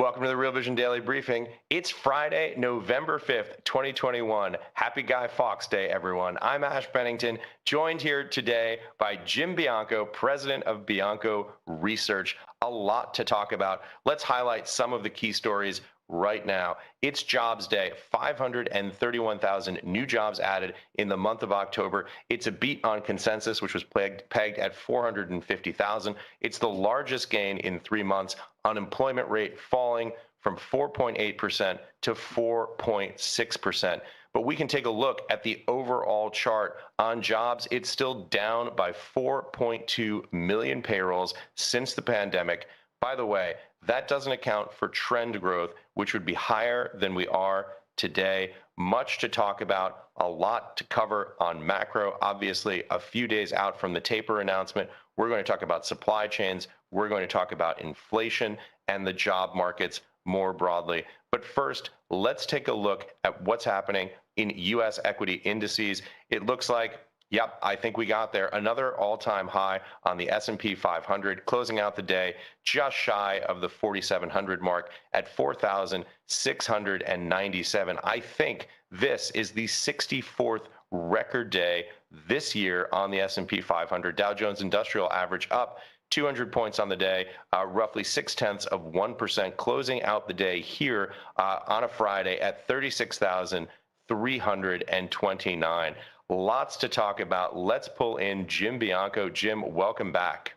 Welcome to the Real Vision Daily Briefing. It's Friday, November 5th, 2021. Happy Guy Fawkes Day, everyone. I'm Ash Bennington, joined here today by Jim Bianco, president of Bianco Research. A lot to talk about. Let's highlight some of the key stories right now. It's Jobs Day, 531,000 new jobs added in the month of October. It's a beat on consensus, which was pegged at 450,000. It's the largest gain in 3 months. Unemployment rate falling from 4.8% to 4.6%. But we can take a look at the overall chart on jobs. It's still down by 4.2 million payrolls since the pandemic. By the way, that doesn't account for trend growth, which would be higher than we are today. Much to talk about, a lot to cover on macro. Obviously, a few days out from the taper announcement, we're going to talk about supply chains. We're going to talk about inflation and the job markets more broadly. But first, let's take a look at what's happening in U.S. equity indices. It looks like, yep, I think we got there. Another all-time high on the S&P 500, closing out the day just shy of the 4,700 mark at 4,697. I think this is the 64th record day this year on the S&P 500. Dow Jones Industrial Average up 200 points on the day, roughly 0.6%, closing out the day here on a Friday at 36,329. Lots to talk about. Let's pull in Jim Bianco. Jim, welcome back.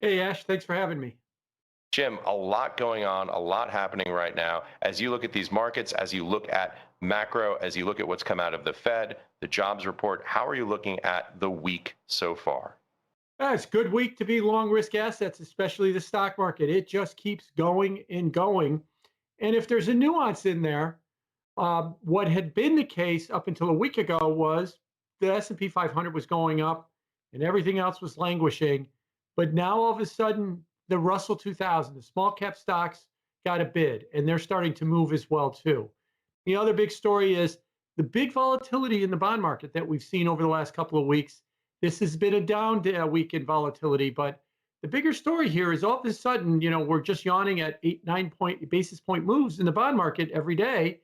Hey, Ash, thanks for having me. Jim, a lot going on, a lot happening right now. As you look at these markets, as you look at macro, as you look at what's come out of the Fed, the jobs report, how are you looking at the week so far? It's a good week to be long risk assets, especially the stock market. It just keeps going and going. And if there's a nuance in there, what had been the case up until a week ago was the S&P 500 was going up and everything else was languishing. But now all of a sudden, the Russell 2000, the small cap stocks got a bid, and they're starting to move as well too. The other big story is the big volatility in the bond market that we've seen over the last couple of weeks. This has been a down week in volatility, but the bigger story here is all of a sudden, we're just yawning at 8-9 basis point moves in the bond market every day.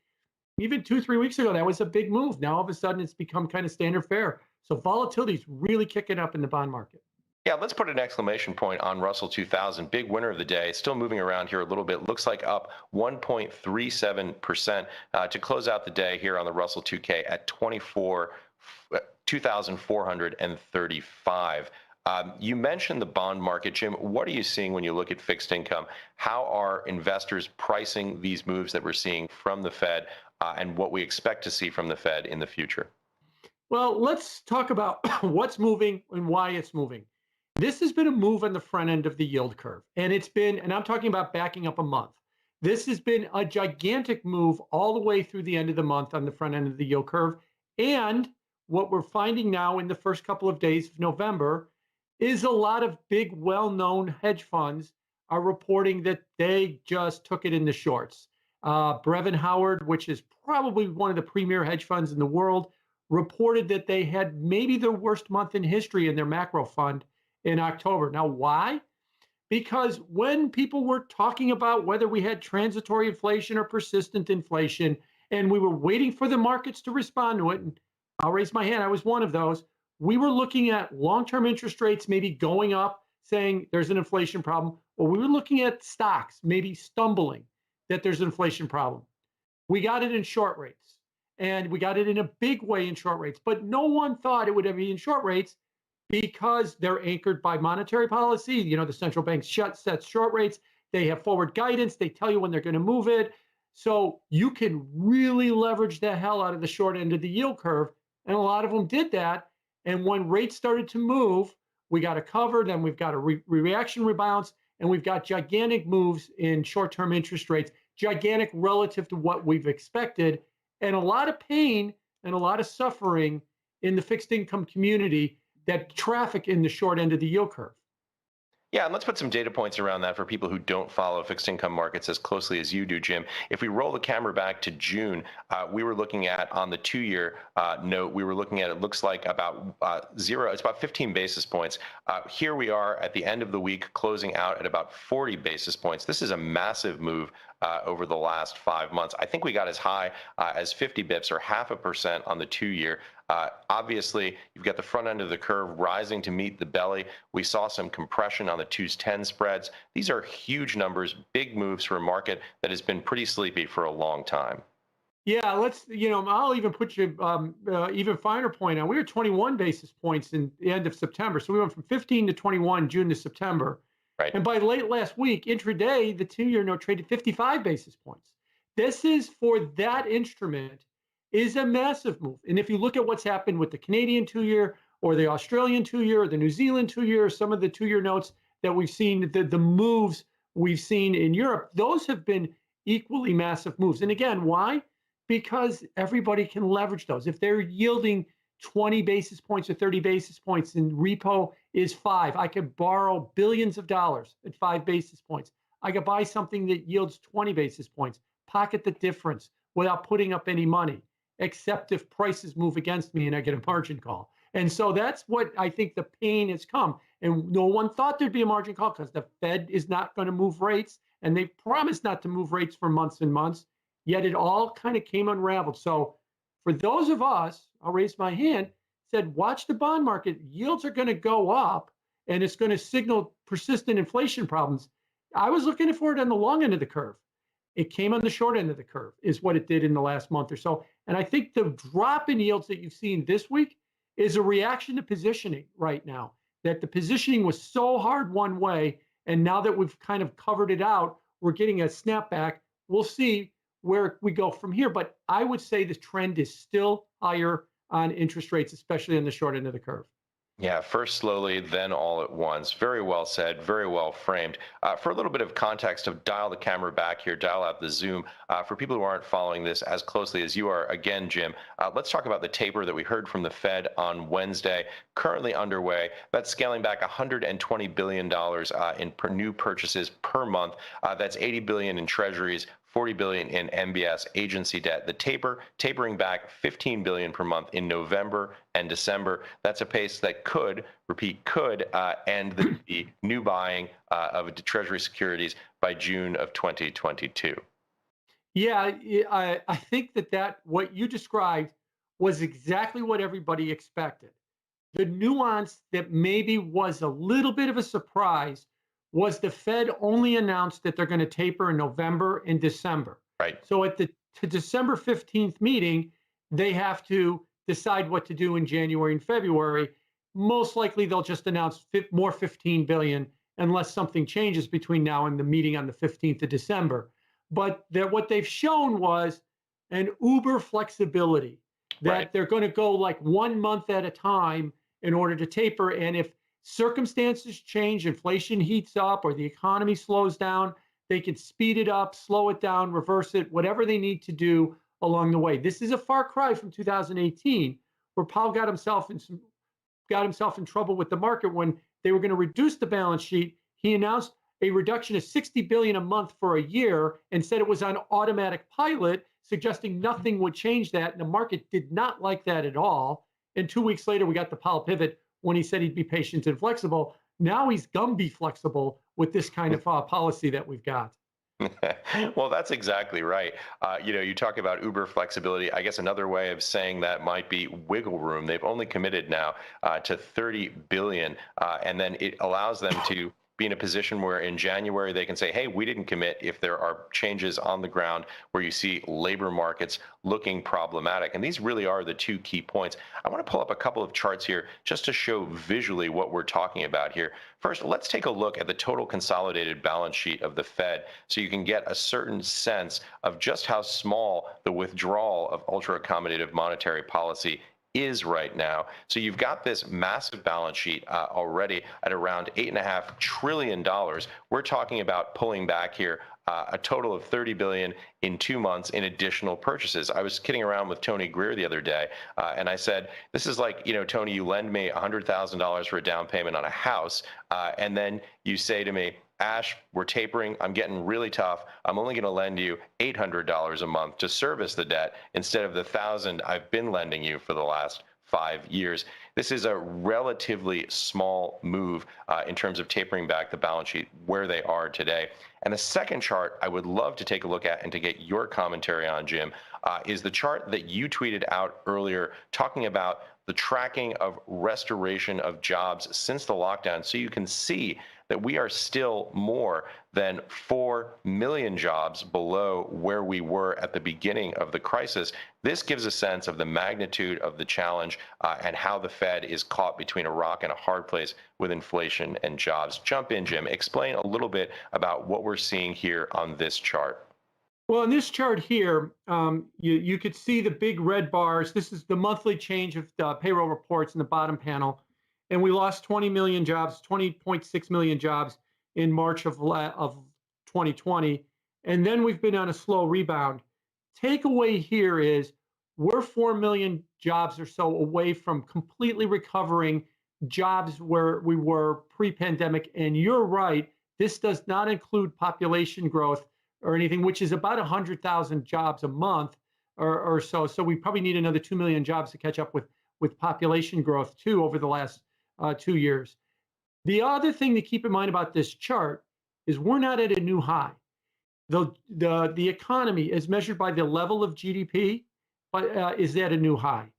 Even 2-3 weeks ago, that was a big move. Now all of a sudden, it's become kind of standard fare. So volatility is really kicking up in the bond market. Yeah, let's put an exclamation point on Russell 2000. Big winner of the day. Still moving around here a little bit. Looks like up 1.37% to close out the day here on the Russell 2K at 2,435. You mentioned the bond market, Jim. What are you seeing when you look at fixed income? How are investors pricing these moves that we're seeing from the Fed and what we expect to see from the Fed in the future? Well, let's talk about what's moving and why it's moving. This has been a move on the front end of the yield curve. And I'm talking about backing up a month. This has been a gigantic move all the way through the end of the month on the front end of the yield curve. And what we're finding now in the first couple of days of November is a lot of big, well-known hedge funds are reporting that they just took it in the shorts. Brevin Howard, which is probably one of the premier hedge funds in the world, reported that they had maybe their worst month in history in their macro fund in October. Now, why? Because when people were talking about whether we had transitory inflation or persistent inflation, and we were waiting for the markets to respond to it, and I'll raise my hand, I was one of those, we were looking at long-term interest rates maybe going up, saying there's an inflation problem, or we were looking at stocks maybe stumbling that there's an inflation problem. We got it in short rates, and we got it in a big way in short rates, but no one thought it would ever be in short rates because they're anchored by monetary policy. The central bank sets short rates. They have forward guidance. They tell you when they're going to move it. So you can really leverage the hell out of the short end of the yield curve. And a lot of them did that. And when rates started to move, we got a cover, then we've got a reaction rebalance, and we've got gigantic moves in short-term interest rates, gigantic relative to what we've expected, and a lot of pain and a lot of suffering in the fixed income community that traffic in the short end of the yield curve. Yeah, and let's put some data points around that for people who don't follow fixed income markets as closely as you do, Jim. If we roll the camera back to June, we were looking at on the 2-year note, we were looking at it looks like about zero. It's about 15 basis points. Here we are at the end of the week, closing out at about 40 basis points. This is a massive move over the last 5 months. I think we got as high as 50 bips or 0.5% on the 2-year. Obviously, you've got the front end of the curve rising to meet the belly. We saw some compression on the 2s10 spreads. These are huge numbers, big moves for a market that has been pretty sleepy for a long time. Yeah, I'll even put you even finer point on. We were 21 basis points in the end of September. So we went from 15 to 21, June to September. Right. And by late last week, intraday, the 2-year note traded 55 basis points. This is for that instrument is a massive move. And if you look at what's happened with the Canadian 2-year or the Australian 2-year or the New Zealand 2-year, some of the 2-year notes that we've seen, the moves we've seen in Europe, those have been equally massive moves. And again, why? Because everybody can leverage those. If they're yielding 20 basis points or 30 basis points and repo is 5, I could borrow billions of dollars at 5 basis points. I could buy something that yields 20 basis points, pocket the difference without putting up any money, except if prices move against me and I get a margin call. And so that's what I think the pain has come. And no one thought there'd be a margin call because the Fed is not going to move rates. And they promised not to move rates for months and months. Yet it all kind of came unraveled. So for those of us, I'll raise my hand, said, watch the bond market. Yields are going to go up and it's going to signal persistent inflation problems. I was looking for it on the long end of the curve. It came on the short end of the curve is what it did in the last month or so. And I think the drop in yields that you've seen this week is a reaction to positioning right now, that the positioning was so hard one way. And now that we've kind of covered it out, we're getting a snapback. We'll see where we go from here. But I would say the trend is still higher on interest rates, especially on the short end of the curve. Yeah, first slowly, then all at once. Very well said, very well framed. For a little bit of context, to dial the camera back here, dial out the zoom. For people who aren't following this as closely as you are, again, Jim, let's talk about the taper that we heard from the Fed on Wednesday, currently underway. That's scaling back $120 billion in new purchases per month. That's $80 billion in treasuries, $40 billion in MBS agency debt. The tapering back $15 billion per month in November and December. That's a pace that could end the new buying of Treasury securities by June of 2022. Yeah, I think that what you described was exactly what everybody expected. The nuance that maybe was a little bit of a surprise was the Fed only announced that they're going to taper in November and December. Right. So at the December 15th meeting, they have to decide what to do in January and February. Most likely they'll just announce more 15 billion unless something changes between now and the meeting on the 15th of December. But what they've shown was an uber flexibility that they're going to go like 1 month at a time in order to taper. And if circumstances change, inflation heats up, or the economy slows down, they can speed it up, slow it down, reverse it, whatever they need to do along the way. This is a far cry from 2018, where Powell got himself in trouble with the market when they were going to reduce the balance sheet. He announced a reduction of 60 billion a month for a year and said it was on automatic pilot, suggesting nothing would change that. And the market did not like that at all. And 2 weeks later, we got the Powell pivot when he said he'd be patient and flexible. Now he's gonna be flexible with this kind of policy that we've got. Well, that's exactly right. You talk about uber flexibility. I guess another way of saying that might be wiggle room. They've only committed now to 30 billion, and then it allows them to be in a position where in January they can say, hey, we didn't commit if there are changes on the ground where you see labor markets looking problematic. And these really are the two key points. I want to pull up a couple of charts here just to show visually what we're talking about here. First, let's take a look at the total consolidated balance sheet of the Fed so you can get a certain sense of just how small the withdrawal of ultra-accommodative monetary policy is right now. So you've got this massive balance sheet already at around $8.5 trillion. We're talking about pulling back here a total of 30 billion in 2 months in additional purchases. I was kidding around with Tony Greer the other day, and I said, this is like, Tony, you lend me $100,000 for a down payment on a house, and then you say to me, Ash, we're tapering. I'm getting really tough. I'm only going to lend you $800 a month to service the debt instead of the $1,000 I've been lending you for the last 5 years. This is a relatively small move in terms of tapering back the balance sheet where they are today. And the second chart I would love to take a look at and to get your commentary on, Jim, is the chart that you tweeted out earlier talking about the tracking of restoration of jobs since the lockdown. So you can see that we are still more than 4 million jobs below where we were at the beginning of the crisis. This gives a sense of the magnitude of the challenge and how the Fed is caught between a rock and a hard place with inflation and jobs. Jump in, Jim. Explain a little bit about what we're seeing here on this chart. Well, in this chart here, you could see the big red bars. This is the monthly change of the payroll reports in the bottom panel. And we lost 20 million jobs, 20.6 million jobs in March of 2020. And then we've been on a slow rebound. Takeaway here is we're 4 million jobs or so away from completely recovering jobs where we were pre-pandemic. And you're right, this does not include population growth or anything, which is about 100,000 jobs a month or so. So we probably need another 2 million jobs to catch up with population growth too over the last 2 years. The other thing to keep in mind about this chart is we're not at a new high. The economy, as measured by the level of GDP, is at a new high.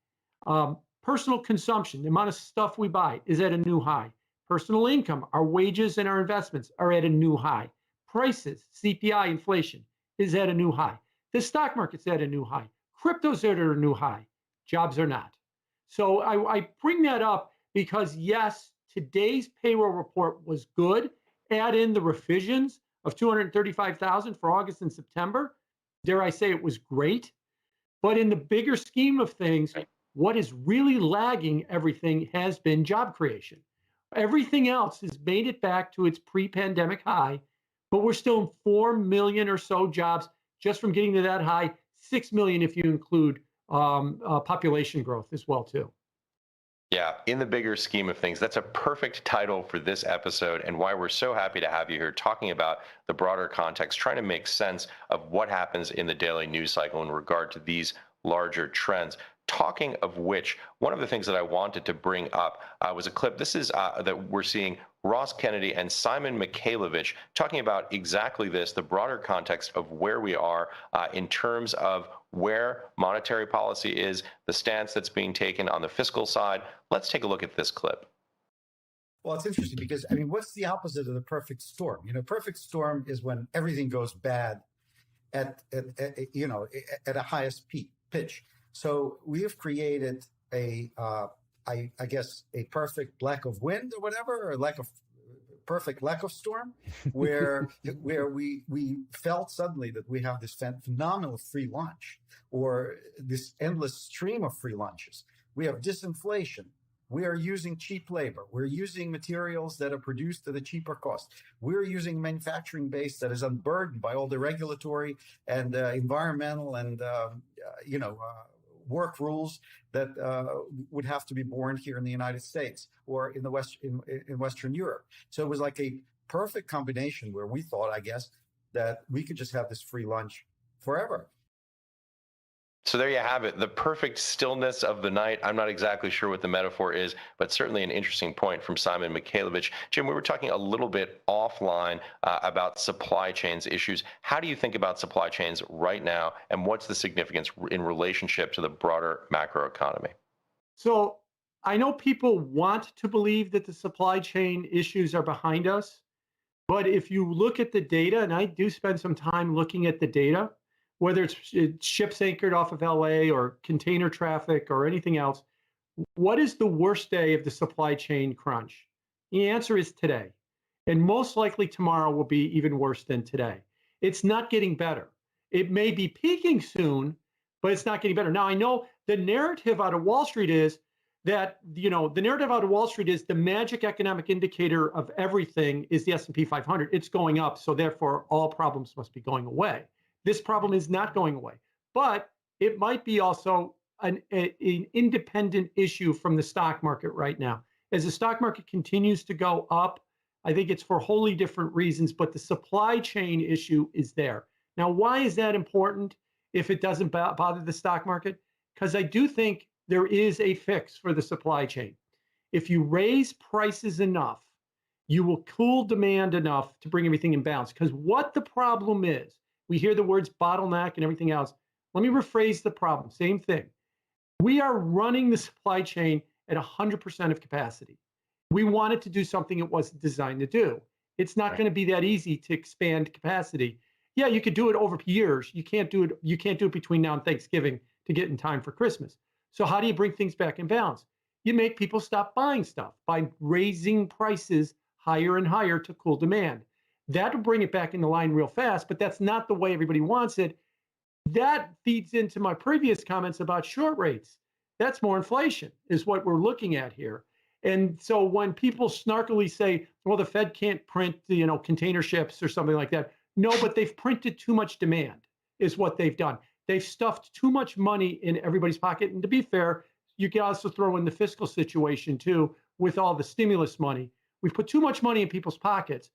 Personal consumption, the amount of stuff we buy, is at a new high. Personal income, our wages and our investments are at a new high. Prices, CPI, inflation is at a new high. The stock market's at a new high. Crypto's at a new high. Jobs are not. So I bring that up because, yes, today's payroll report was good. Add in the revisions of 235,000 for August and September. Dare I say it was great. But in the bigger scheme of things, what is really lagging everything has been job creation. Everything else has made it back to its pre-pandemic high, but we're still 4 million or so jobs just from getting to that high, 6 million if you include population growth as well, too. Yeah, in the bigger scheme of things, that's a perfect title for this episode and why we're so happy to have you here talking about the broader context, trying to make sense of what happens in the daily news cycle in regard to these larger trends. Talking of which, one of the things that I wanted to bring up was a clip. This is that we're seeing Ross Kennedy and Simon Mikhailovich talking about exactly this, the broader context of where we are in terms of where monetary policy is, the stance that's being taken on the fiscal side. Let's take a look at this clip. Well, it's interesting because, I mean, what's the opposite of the perfect storm? You know, perfect storm is when everything goes bad at a highest pitch. So we have created I guess a perfect lack of wind or whatever, or perfect lack of storm, where we felt suddenly that we have this phenomenal free lunch, or this endless stream of free lunches. We have disinflation. We are using cheap labor. We're using materials that are produced at a cheaper cost. We're using manufacturing base that is unburdened by all the regulatory and environmental and work rules that would have to be borne here in the United States or in in Western Europe. So it was like a perfect combination where we thought, I guess, that we could just have this free lunch forever. So there you have it, the perfect stillness of the night. I'm not exactly sure what the metaphor is, but certainly an interesting point from Simon Mikhailovich. Jim, we were talking a little bit offline about supply chains issues. How do you think about supply chains right now, and what's the significance in relationship to the broader macroeconomy? So I know people want to believe that the supply chain issues are behind us, but if you look at the data, and I do spend some time looking at the data, whether it's ships anchored off of LA or container traffic or anything else, what is the worst day of the supply chain crunch? The answer is today. And most likely tomorrow will be even worse than today. It's not getting better. It may be peaking soon, but it's not getting better. Now, I know the narrative out of Wall Street is that, the narrative out of Wall Street is the magic economic indicator of everything is the S&P 500. It's going up, so therefore all problems must be going away. This problem is not going away, but it might be also an independent issue from the stock market right now. As the stock market continues to go up, I think it's for wholly different reasons, but the supply chain issue is there. Now, why is that important if it doesn't bother the stock market? Because I do think there is a fix for the supply chain. If you raise prices enough, you will cool demand enough to bring everything in balance. Because what the problem is, we hear the words bottleneck and everything else. Let me rephrase the problem. Same thing. We are running the supply chain at 100% of capacity. We wanted to do something it wasn't designed to do. It's not going to be that easy to expand capacity. Yeah, you could do it over years. You can't do it. You can't do it between now and Thanksgiving to get in time for Christmas. So how do you bring things back in balance? You make people stop buying stuff by raising prices higher and higher to cool demand. That'll bring it back into line real fast, but that's not the way everybody wants it. That feeds into my previous comments about short rates. That's more inflation is what we're looking at here. And so when people snarkily say, well, the Fed can't print, container ships or something like that. No, but they've printed too much demand is what they've done. They've stuffed too much money in everybody's pocket. And to be fair, you can also throw in the fiscal situation too, with all the stimulus money. We've put too much money in people's pockets.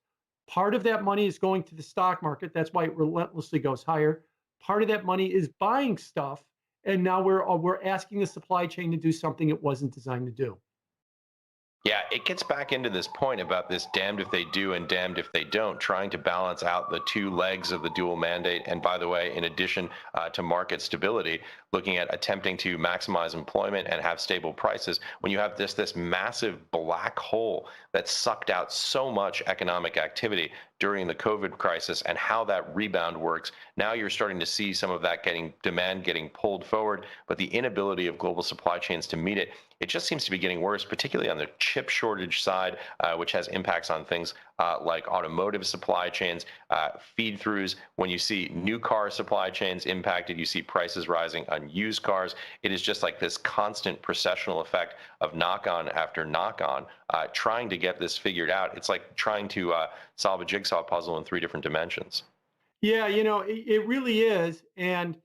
Part of that money is going to the stock market. That's why it relentlessly goes higher. Part of that money is buying stuff. And now we're asking the supply chain to do something it wasn't designed to do. Yeah, it gets back into this point about this damned if they do and damned if they don't, trying to balance out the two legs of the dual mandate. And by the way, in addition to market stability, looking at attempting to maximize employment and have stable prices, when you have this massive black hole that sucked out so much economic activity during the COVID crisis and how that rebound works, now you're starting to see some of that demand getting pulled forward, but the inability of global supply chains to meet it, it just seems to be getting worse, particularly on the chip shortage side, which has impacts on things like automotive supply chains, feed-throughs. When you see new car supply chains impacted, you see prices rising on used cars. It is just like this constant processional effect of knock-on after knock-on, trying to get this figured out. It's like trying to solve a jigsaw puzzle in 3 different dimensions. Yeah, it really is. And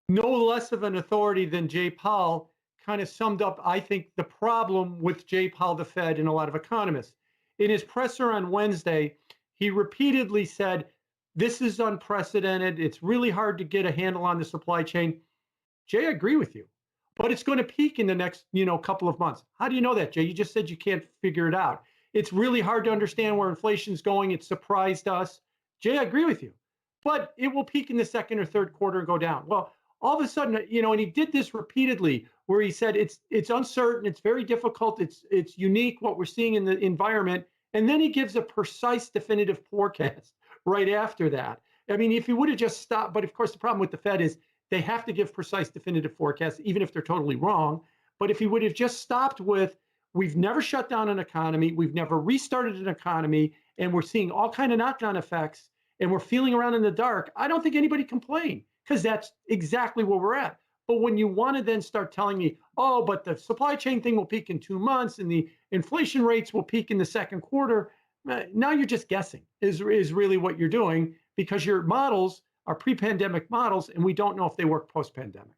no less of an authority than Jay Powell kind of summed up, I think, the problem with Jay Powell, the Fed, and a lot of economists. In his presser on Wednesday, he repeatedly said, this is unprecedented. It's really hard to get a handle on the supply chain. Jay, I agree with you, but it's going to peak in the next, couple of months. How do you know that, Jay? You just said you can't figure it out. It's really hard to understand where inflation's going. It surprised us. Jay, I agree with you, but it will peak in the second or third quarter and go down. Well, all of a sudden, and he did this repeatedly, where he said it's uncertain, it's very difficult, it's unique what we're seeing in the environment, and then he gives a precise, definitive forecast right after that. I mean, if he would have just stopped, but of course the problem with the Fed is they have to give precise, definitive forecasts, even if they're totally wrong. But if he would have just stopped with, we've never shut down an economy, we've never restarted an economy, and we're seeing all kind of knock-on effects, and we're feeling around in the dark, I don't think anybody complained, because that's exactly where we're at. But when you want to then start telling me, oh, but the supply chain thing will peak in 2 months and the inflation rates will peak in the second quarter, now you're just guessing is really what you're doing, because your models are pre-pandemic models and we don't know if they work post-pandemic.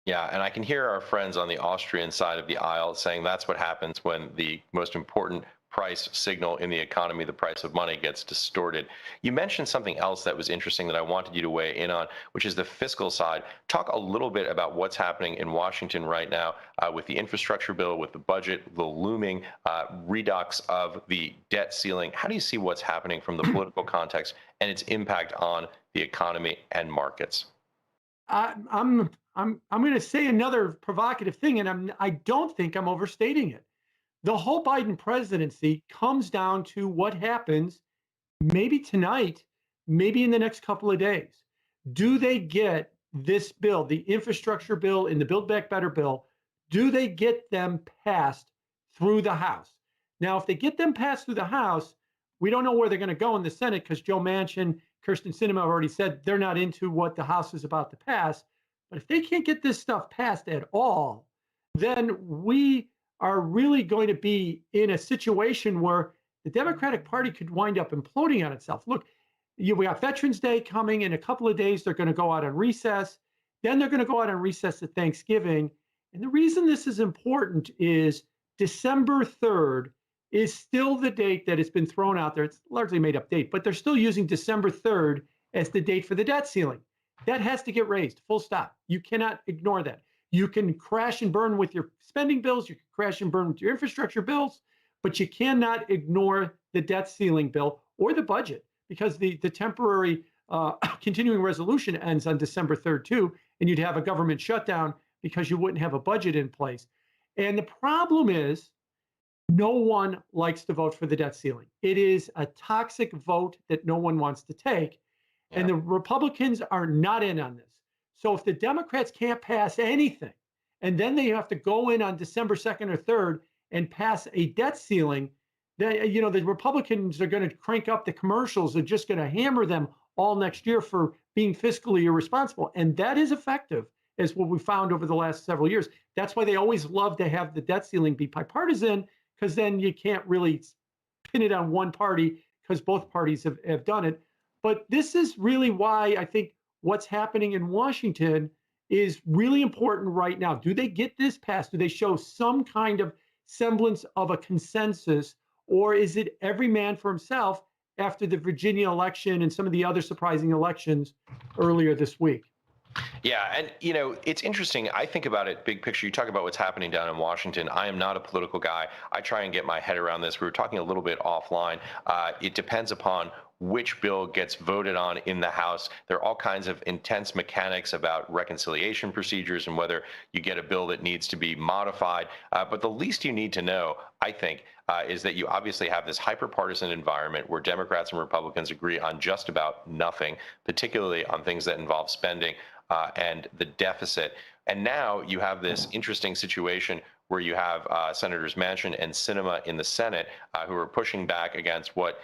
Yeah, and I can hear our friends on the Austrian side of the aisle saying that's what happens when the most important price signal in the economy, the price of money, gets distorted. You mentioned something else that was interesting that I wanted you to weigh in on, which is the fiscal side. Talk a little bit about what's happening in Washington right now with the infrastructure bill, with the budget, the looming redux of the debt ceiling. How do you see what's happening from the political context and its impact on the economy and markets? I'm going to say another provocative thing, and I don't think I'm overstating it. The whole Biden presidency comes down to what happens maybe tonight, maybe in the next couple of days. Do they get this bill, the infrastructure bill and the Build Back Better bill, do they get them passed through the House? Now, if they get them passed through the House, we don't know where they're going to go in the Senate, because Joe Manchin, Kirsten Sinema already said they're not into what the House is about to pass. But if they can't get this stuff passed at all, then we are really going to be in a situation where the Democratic Party could wind up imploding on itself. Look, we got Veterans Day coming in a couple of days. They're going to go out on recess. Then they're going to go out on recess at Thanksgiving. And the reason this is important is December 3rd is still the date that has been thrown out there. It's largely made up date, but they're still using December 3rd as the date for the debt ceiling. That has to get raised, full stop. You cannot ignore that. You can crash and burn with your spending bills, you can crash and burn with your infrastructure bills, but you cannot ignore the debt ceiling bill or the budget, because the temporary continuing resolution ends on December 3rd too, and you'd have a government shutdown because you wouldn't have a budget in place. And the problem is, no one likes to vote for the debt ceiling. It is a toxic vote that no one wants to take. Yeah. And the Republicans are not in on this. So if the Democrats can't pass anything, and then they have to go in on December 2nd or 3rd and pass a debt ceiling, then, you know, the Republicans are going to crank up the commercials. They're just going to hammer them all next year for being fiscally irresponsible. And that is effective, is what we found over the last several years. That's why they always love to have the debt ceiling be bipartisan, because then you can't really pin it on one party, because both parties have done it. But this is really why I think what's happening in Washington is really important right now. Do they get this passed? Do they show some kind of semblance of a consensus, or is it every man for himself after the Virginia election and some of the other surprising elections earlier this week? Yeah, and you know, it's interesting. I think about it big picture. You talk about what's happening down in Washington. I am not a political guy. I try and get my head around this. We were talking a little bit offline. It depends upon which bill gets voted on in the House. There are all kinds of intense mechanics about reconciliation procedures and whether you get a bill that needs to be modified. But the least you need to know, I think, is that you obviously have this hyper-partisan environment where Democrats and Republicans agree on just about nothing, particularly on things that involve spending and the deficit. And now you have this interesting situation where you have Senators Manchin and Sinema in the Senate who are pushing back against what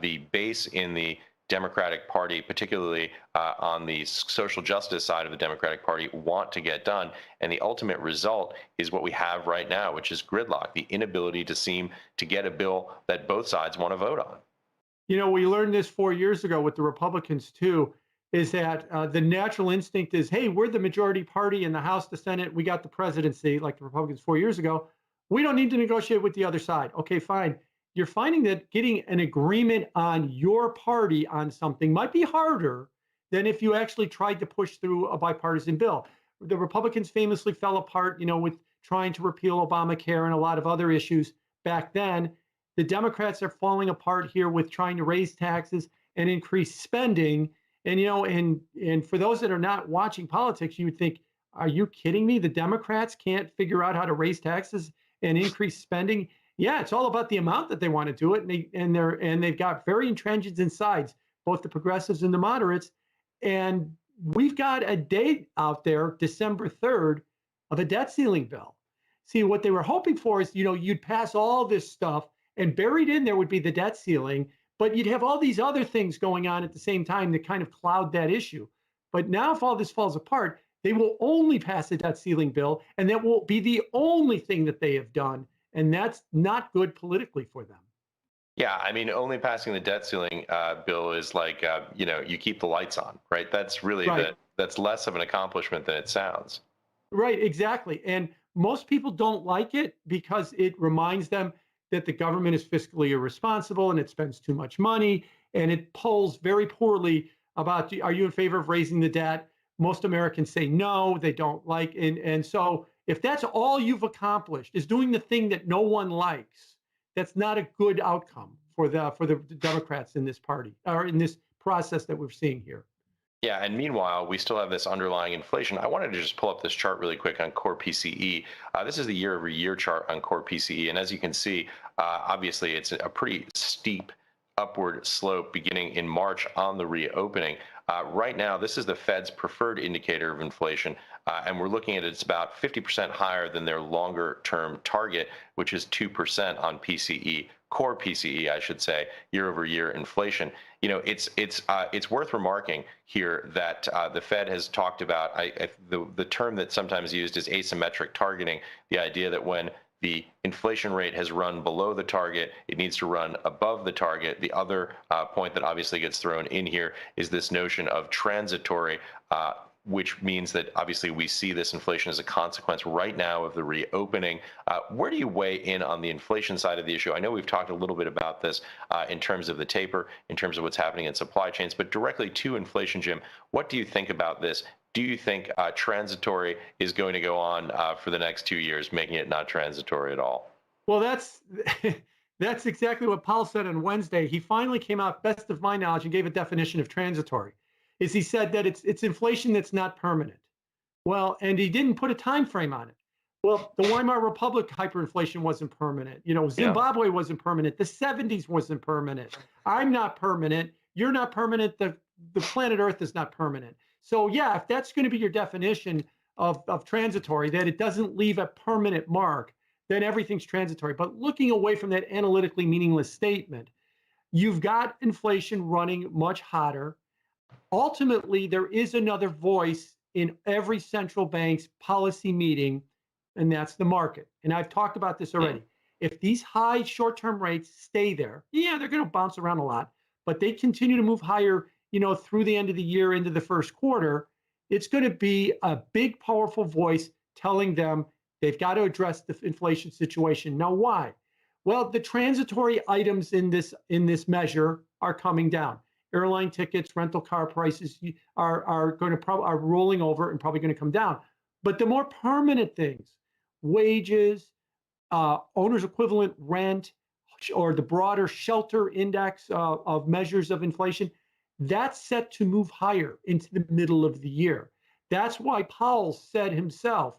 the base in the Democratic Party, particularly on the social justice side of the Democratic Party, want to get done. And the ultimate result is what we have right now, which is gridlock, the inability to seem to get a bill that both sides want to vote on. You know, we learned this 4 years ago with the Republicans, too, is that the natural instinct is, hey, we're the majority party in the House, the Senate, we got the presidency, like the Republicans 4 years ago. We don't need to negotiate with the other side. Okay, fine. You're finding that getting an agreement on your party on something might be harder than if you actually tried to push through a bipartisan bill. The Republicans famously fell apart, you know, with trying to repeal Obamacare and a lot of other issues back then. The Democrats are falling apart here with trying to raise taxes and increase spending. And, you know, and for those that are not watching politics, you would think, are you kidding me? The Democrats can't figure out how to raise taxes and increase spending. Yeah, it's all about the amount that they want to do it. And they've got very intransigent sides, both the progressives and the moderates. And we've got a date out there, December 3rd, of a debt ceiling bill. See, what they were hoping for is, you know, you'd pass all this stuff and buried in there would be the debt ceiling. But you'd have all these other things going on at the same time that kind of cloud that issue. But now if all this falls apart, they will only pass a debt ceiling bill, and that will be the only thing that they have done. And that's not good politically for them. Yeah, I mean, only passing the debt ceiling bill is like, you know, you keep the lights on, right? That's really Right. that's less of an accomplishment than it sounds. Right, exactly. And most people don't like it because it reminds them that the government is fiscally irresponsible and it spends too much money, and it polls very poorly about, are you in favor of raising the debt? Most Americans say no, they don't like. And so if that's all you've accomplished is doing the thing that no one likes, that's not a good outcome for the Democrats in this party, or in this process that we're seeing here. Yeah, and meanwhile, we still have this underlying inflation. I wanted to just pull up this chart really quick on core PCE. This is the year-over-year chart on core PCE, and as you can see, obviously it's a pretty steep upward slope beginning in March on the reopening. Right now, this is the Fed's preferred indicator of inflation, and we're looking at it's about 50% higher than their longer-term target, which is 2% on PCE. Core PCE, I should say, year-over-year inflation. You know, it's worth remarking here that the Fed has talked about the term that's sometimes used is asymmetric targeting, the idea that when the inflation rate has run below the target. It needs to run above the target. The other point that obviously gets thrown in here is this notion of transitory, which means that obviously we see this inflation as a consequence right now of the reopening. Where do you weigh in on the inflation side of the issue? I know we've talked a little bit about this in terms of the taper, in terms of what's happening in supply chains, but directly to inflation, Jim, what do you think about this? Do you think transitory is going to go on for the next 2 years, making it not transitory at all? Well, that's exactly what Powell said on Wednesday. He finally came out, best of my knowledge, and gave a definition of transitory. Is he said that it's inflation that's not permanent. Well, and he didn't put a time frame on it. Well, the Weimar Republic hyperinflation wasn't permanent. Zimbabwe wasn't permanent. The 70s wasn't permanent. I'm not permanent. You're not permanent. The planet Earth is not permanent. So yeah, if that's going to be your definition of transitory, that it doesn't leave a permanent mark, then everything's transitory. But looking away from that analytically meaningless statement, you've got inflation running much hotter. Ultimately, there is another voice in every central bank's policy meeting, and that's the market. And I've talked about this already. If these high short-term rates stay there, yeah, they're going to bounce around a lot, but they continue to move higher, through the end of the year into the first quarter, it's going to be a big, powerful voice telling them they've got to address the inflation situation. Now, why? Well, the transitory items in this measure are coming down. Airline tickets, rental car prices are rolling over and probably going to come down. But the more permanent things, wages, owner's equivalent rent, or the broader shelter index of measures of inflation, that's set to move higher into the middle of the year. That's why Powell said himself,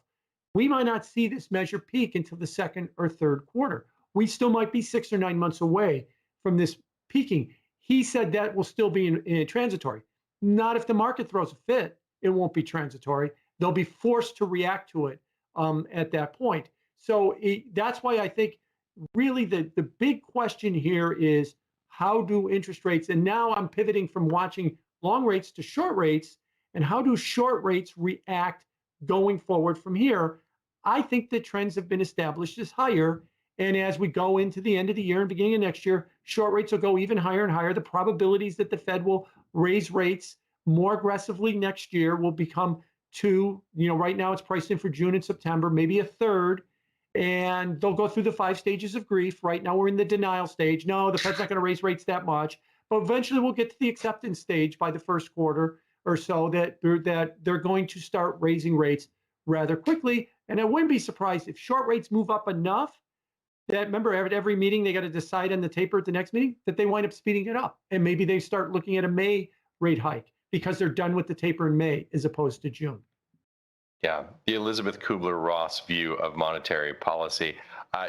we might not see this measure peak until the second or third quarter. We still might be 6 or 9 months away from this peaking. He said that will still be in transitory. Not if the market throws a fit, it won't be transitory. They'll be forced to react to it at that point. So that's why I think really the big question here is, how do interest rates, and now I'm pivoting from watching long rates to short rates, and how do short rates react going forward from here? I think the trends have been established as higher. And as we go into the end of the year and beginning of next year, short rates will go even higher and higher. The probabilities that the Fed will raise rates more aggressively next year will become 2. Right now it's priced in for June and September, maybe a third. And they'll go through the 5 stages of grief. Right now we're in the denial stage. No, the Fed's not going to raise rates that much. But eventually we'll get to the acceptance stage by the first quarter or so that they're going to start raising rates rather quickly. And I wouldn't be surprised if short rates move up enough that, remember, at every meeting, they got to decide on the taper at the next meeting, that they wind up speeding it up. And maybe they start looking at a May rate hike because they're done with the taper in May as opposed to June. Yeah, the Elizabeth Kubler-Ross view of monetary policy.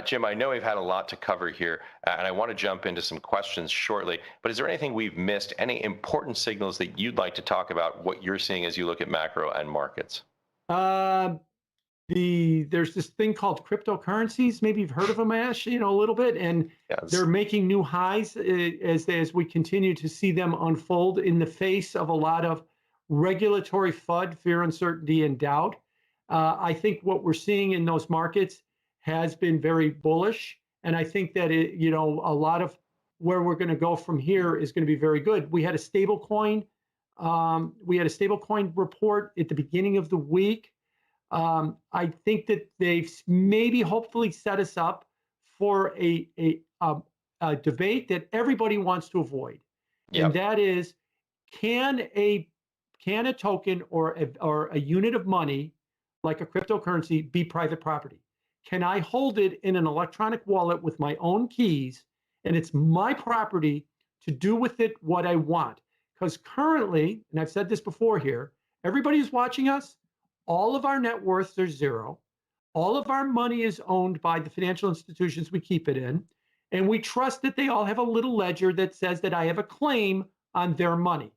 Jim, I know we've had a lot to cover here, and I want to jump into some questions shortly, but is there anything we've missed, any important signals that you'd like to talk about, what you're seeing as you look at macro and markets? There's this thing called cryptocurrencies. Maybe you've heard of them, Ash, a little bit, and Yes. they're making new highs as we continue to see them unfold in the face of a lot of regulatory FUD, fear, uncertainty, and doubt. I think what we're seeing in those markets has been very bullish, and I think that a lot of where we're going to go from here is going to be very good. We had a stable coin. We had a stable coin report at the beginning of the week. I think that they've maybe hopefully set us up for a debate that everybody wants to avoid, and that is, can a token or a unit of money like a cryptocurrency be private property? Can I hold it in an electronic wallet with my own keys, and it's my property to do with it what I want? Because currently, and I've said this before here, everybody who's watching us, all of our net worths are zero. All of our money is owned by the financial institutions we keep it in. And we trust that they all have a little ledger that says that I have a claim on their money.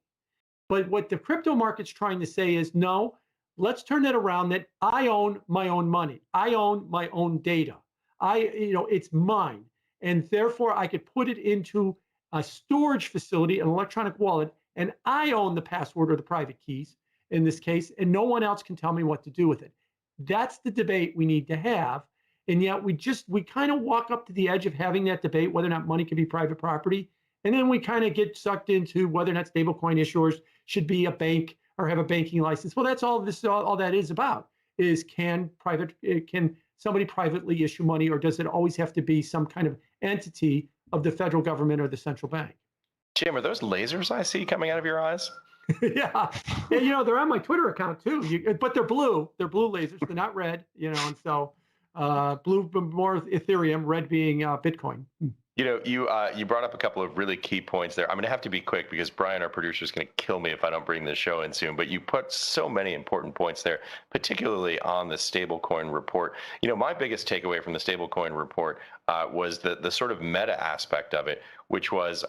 But what the crypto market's trying to say is, no, let's turn that around, that I own my own money. I own my own data. It's mine. And therefore I could put it into a storage facility, an electronic wallet, and I own the password or the private keys in this case, and no one else can tell me what to do with it. That's the debate we need to have. And yet we kind of walk up to the edge of having that debate whether or not money can be private property. And then we kind of get sucked into whether or not stablecoin issuers should be a bank or have a banking license. Well, that's all that is about is can somebody privately issue money, or does it always have to be some kind of entity of the federal government or the central bank? Jim, are those lasers I see coming out of your eyes? Yeah. And, they're on my Twitter account too, but they're blue. They're blue lasers. They're not red, and so blue more Ethereum, red being Bitcoin. You brought up a couple of really key points there. I'm going to have to be quick because Brian, our producer, is going to kill me if I don't bring this show in soon. But you put so many important points there, particularly on the stablecoin report. My biggest takeaway from the stablecoin report was the sort of meta aspect of it, which was,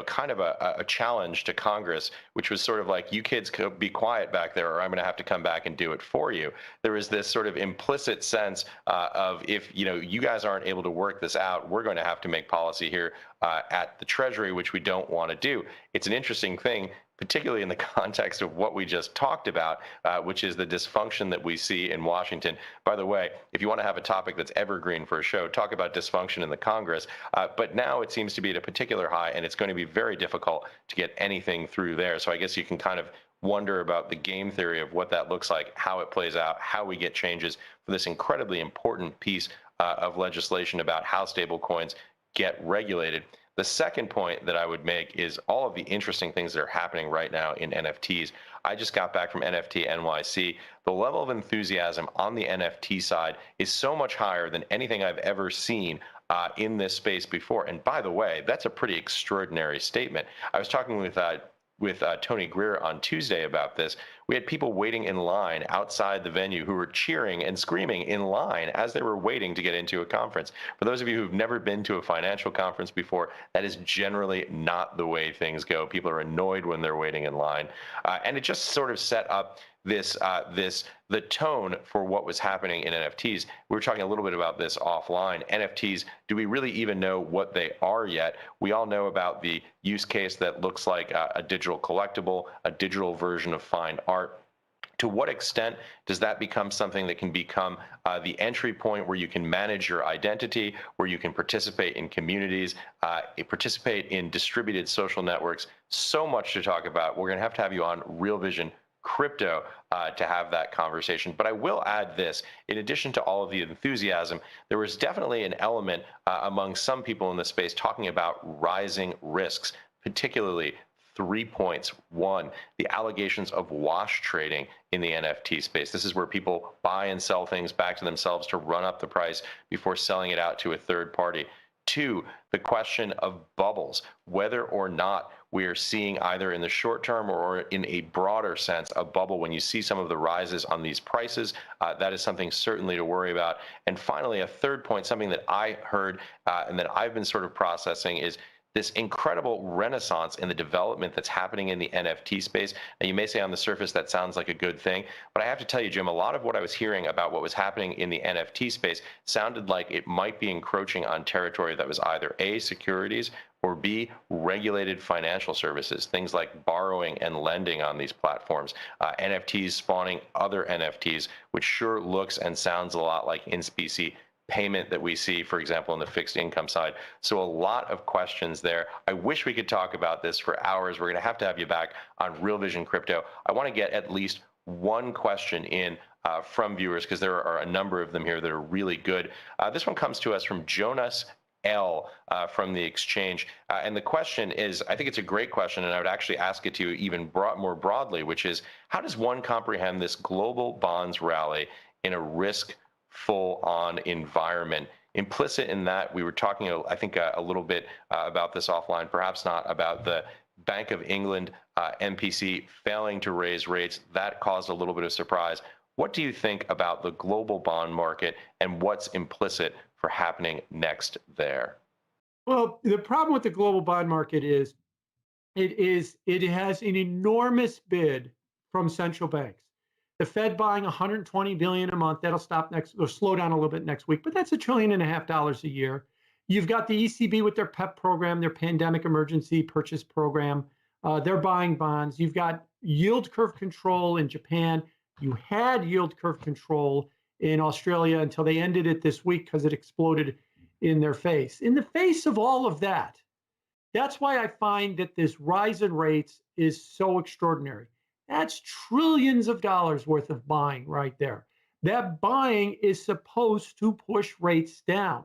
kind of a challenge to Congress, which was sort of like, you kids could be quiet back there or I'm going to have to come back and do it for you. There was this sort of implicit sense of if, you guys aren't able to work this out, we're going to have to make policy here at the Treasury, which we don't want to do. It's an interesting thing, particularly in the context of what we just talked about, which is the dysfunction that we see in Washington. By the way, if you want to have a topic that's evergreen for a show, talk about dysfunction in the Congress. But now it seems to be at a particular high, and it's going to be very difficult to get anything through there. So I guess you can kind of wonder about the game theory of what that looks like, how it plays out, how we get changes for this incredibly important piece of legislation about how stable coins get regulated. The second point that I would make is all of the interesting things that are happening right now in NFTs. I just got back from NFT NYC. The level of enthusiasm on the NFT side is so much higher than anything I've ever seen in this space before. And by the way, that's a pretty extraordinary statement. I was talking with Tony Greer on Tuesday about this. We had people waiting in line outside the venue who were cheering and screaming in line as they were waiting to get into a conference. For those of you who've never been to a financial conference before, that is generally not the way things go. People are annoyed when they're waiting in line. And it just sort of set up the tone for what was happening in NFTs. We were talking a little bit about this offline. NFTs, do we really even know what they are yet? We all know about the use case that looks like a digital collectible, a digital version of fine art. To what extent does that become something that can become the entry point where you can manage your identity, where you can participate in communities, participate in distributed social networks? So much to talk about. We're going to have you on Real Vision Crypto to have that conversation. But I will add this, in addition to all of the enthusiasm, there was definitely an element among some people in the space talking about rising risks, particularly 3 points. One, the allegations of wash trading in the NFT space. This is where people buy and sell things back to themselves to run up the price before selling it out to a third party. Two, the question of bubbles, whether or not we are seeing either in the short term or in a broader sense a bubble when you see some of the rises on these prices. That is something certainly to worry about. And finally, a third point, something that I heard and that I've been sort of processing is this incredible renaissance in the development that's happening in the NFT space. Now, you may say on the surface that sounds like a good thing, but I have to tell you, Jim, a lot of what I was hearing about what was happening in the NFT space sounded like it might be encroaching on territory that was either A, securities, or B, regulated financial services, things like borrowing and lending on these platforms, NFTs spawning other NFTs, which sure looks and sounds a lot like in specie payment that we see, for example, on the fixed income side. So a lot of questions there. I wish we could talk about this for hours. We're going to have you back on Real Vision Crypto. I want to get at least one question in from viewers because there are a number of them here that are really good. This one comes to us from Jonas L from the exchange. And the question is, I think it's a great question, and I would actually ask it to you even more broadly, which is, how does one comprehend this global bonds rally in a risk-full-on environment? Implicit in that, we were talking, I think, a little bit about this offline, perhaps not about the Bank of England MPC failing to raise rates. That caused a little bit of surprise. What do you think about the global bond market and what's implicit for happening next there? Well, the problem with the global bond market is it has an enormous bid from central banks. The Fed buying 120 billion a month, that'll stop or slow down a little bit next week, but that's $1.5 trillion a year. You've got the ECB with their PEP program, their Pandemic Emergency Purchase Program. They're buying bonds. You've got yield curve control in Japan. You had yield curve control in Australia until they ended it this week because it exploded in their face. In the face of all of that, that's why I find that this rise in rates is so extraordinary. That's trillions of dollars worth of buying right there. That buying is supposed to push rates down.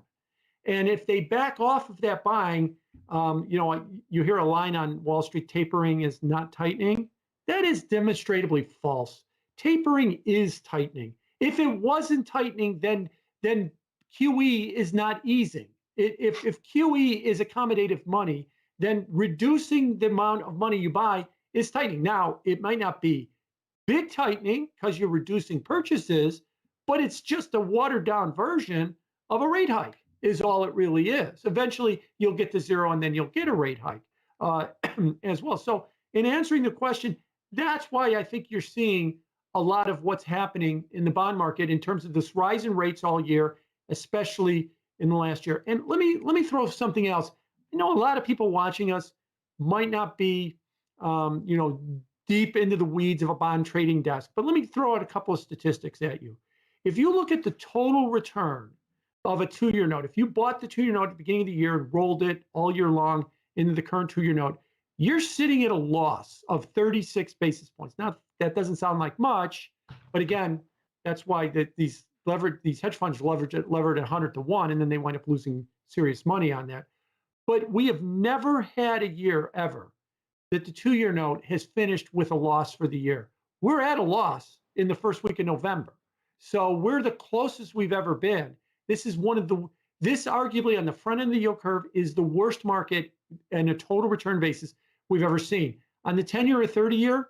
And if they back off of that buying, you hear a line on Wall Street, tapering is not tightening. That is demonstrably false. Tapering is tightening. If it wasn't tightening, then QE is not easing. If QE is accommodative money, then reducing the amount of money you buy is tightening. Now, it might not be big tightening because you're reducing purchases, but it's just a watered down version of a rate hike is all it really is. Eventually, you'll get to zero and then you'll get a rate hike as well. So in answering the question, that's why I think you're seeing a lot of what's happening in the bond market in terms of this rise in rates all year, especially in the last year. And let me throw something else. I know a lot of people watching us might not be, deep into the weeds of a bond trading desk, but let me throw out a couple of statistics at you. If you look at the total return of a 2-year note, if you bought the 2-year note at the beginning of the year and rolled it all year long into the current 2-year note, you're sitting at a loss of 36 basis points. Now, that doesn't sound like much, but again, that's why these hedge funds levered at 100 to 1, and then they wind up losing serious money on that. But we have never had a year ever that the 2-year note has finished with a loss for the year. We're at a loss in the first week of November. So we're the closest we've ever been. This is this arguably on the front end of the yield curve is the worst market and a total return basis we've ever seen. On the 10-year or 30-year,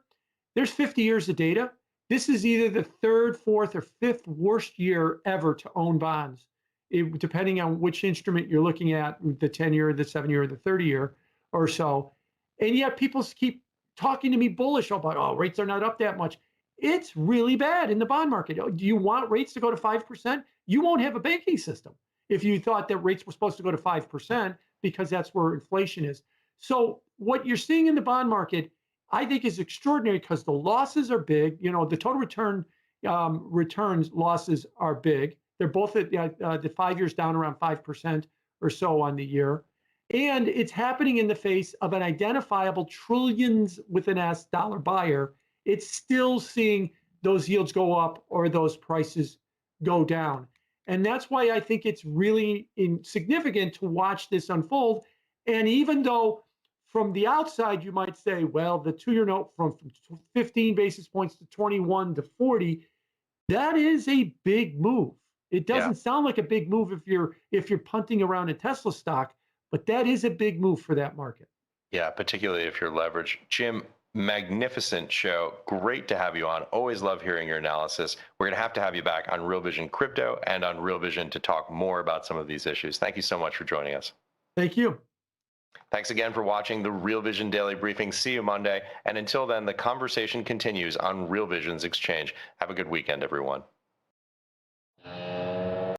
there's 50 years of data. This is either the third, fourth, or fifth worst year ever to own bonds, depending on which instrument you're looking at, the 10-year, the 7-year, or the 30-year or so. And yet people keep talking to me bullish about, oh, rates are not up that much. It's really bad in the bond market. Do you want rates to go to 5%? You won't have a banking system if you thought that rates were supposed to go to 5% because that's where inflation is. So what you're seeing in the bond market, I think, is extraordinary because the losses are big. The total returns losses are big. They're both at the 5 years down around 5% or so on the year. And it's happening in the face of an identifiable trillions with an S dollar buyer. It's still seeing those yields go up or those prices go down. And that's why I think it's really significant to watch this unfold. And even though from the outside, you might say, well, the 2-year note from 15 basis points to 21 to 40, that is a big move. It doesn't sound like a big move if you're punting around a Tesla stock, but that is a big move for that market. Yeah, particularly if you're leveraged. Jim, magnificent show. Great to have you on. Always love hearing your analysis. We're going to have you back on Real Vision Crypto and on Real Vision to talk more about some of these issues. Thank you so much for joining us. Thank you. Thanks again for watching the Real Vision Daily Briefing. See you Monday. And until then, the conversation continues on Real Vision's Exchange. Have a good weekend, everyone.